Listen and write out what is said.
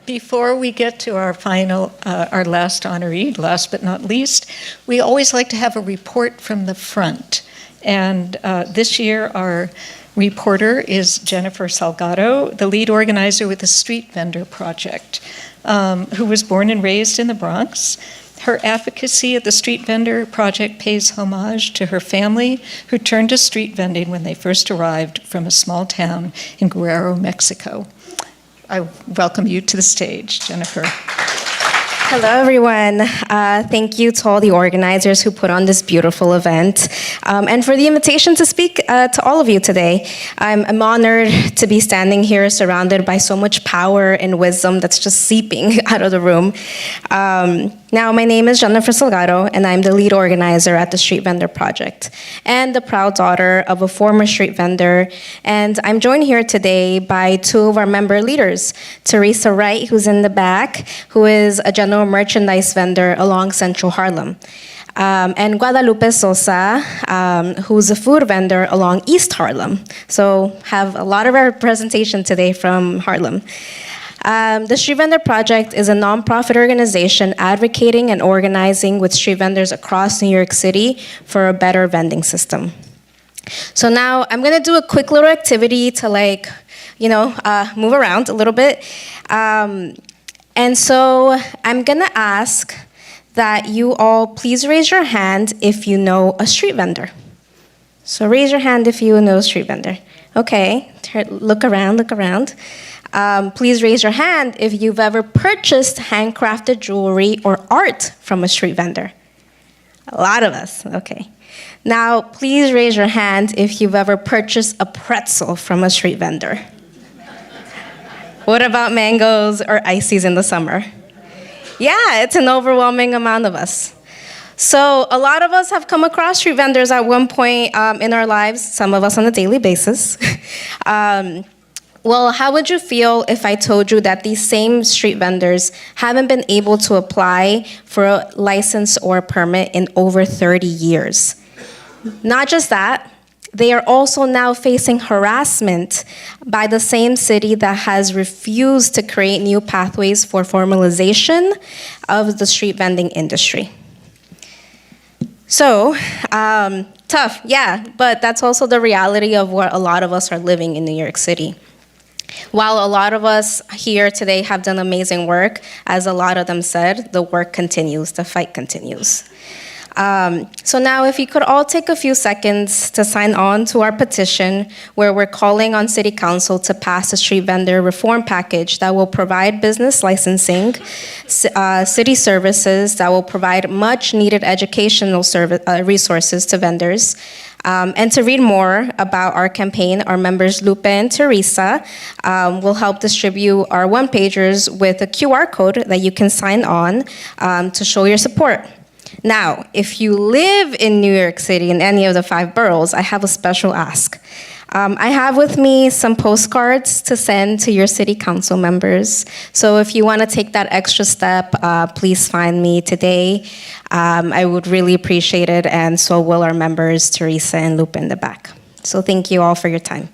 Before we get to our our last honoree, last but not least, we always like to have a report from the front. And this year, our reporter is Jennifer Salgado, the lead organizer with the Street Vendor Project, who was born and raised in the Bronx. Her advocacy at the Street Vendor Project pays homage to her family, who turned to street vending when they first arrived from a small town in Guerrero, Mexico. I welcome you to the stage, Jennifer. Hello, everyone. Thank you to all the organizers who put on this beautiful event, and for the invitation to speak to all of you today. I'm honored to be standing here surrounded by so much power and wisdom that's just seeping out of the room. Now, my name is Jennifer Salgado, and I'm the lead organizer at the Street Vendor Project, and the proud daughter of a former street vendor. And I'm joined here today by two of our member leaders, Teresa Wright, who's in the back, who is a general merchandise vendor along Central Harlem, and Guadalupe Sosa, who's a food vendor along East Harlem. So have a lot of representation today from Harlem. The Street Vendor Project is a nonprofit organization advocating and organizing with street vendors across New York City for a better vending system. So now I'm gonna do a quick little activity to move around a little bit. And so I'm gonna ask that you all please raise your hand if you know a street vendor. So raise your hand if you know a street vendor. Okay, look around. Please raise your hand if you've ever purchased handcrafted jewelry or art from a street vendor. A lot of us, okay. Now, please raise your hand if you've ever purchased a pretzel from a street vendor. What about mangoes or ices in the summer? Yeah, it's an overwhelming amount of us. So a lot of us have come across street vendors at one point in our lives, some of us on a daily basis. Well, how would you feel if I told you that these same street vendors haven't been able to apply for a license or a permit in over 30 years? Not just that, they are also now facing harassment by the same city that has refused to create new pathways for formalization of the street vending industry. So, tough, yeah, but that's also the reality of what a lot of us are living in New York City. While a lot of us here today have done amazing work, as a lot of them said, the work continues, the fight continues. So now if you could all take a few seconds to sign on to our petition where we're calling on City Council to pass a street vendor reform package that will provide business licensing, city services that will provide much needed educational resources to vendors. And to read more about our campaign, our members Lupe and Teresa will help distribute our one-pagers with a QR code that you can sign on to show your support. Now, if you live in New York City, in any of the 5 boroughs, I have a special ask. I have with me some postcards to send to your city council members. So if you want to take that extra step, please find me today. I would really appreciate it, and so will our members, Teresa and Lupe in the back. So thank you all for your time.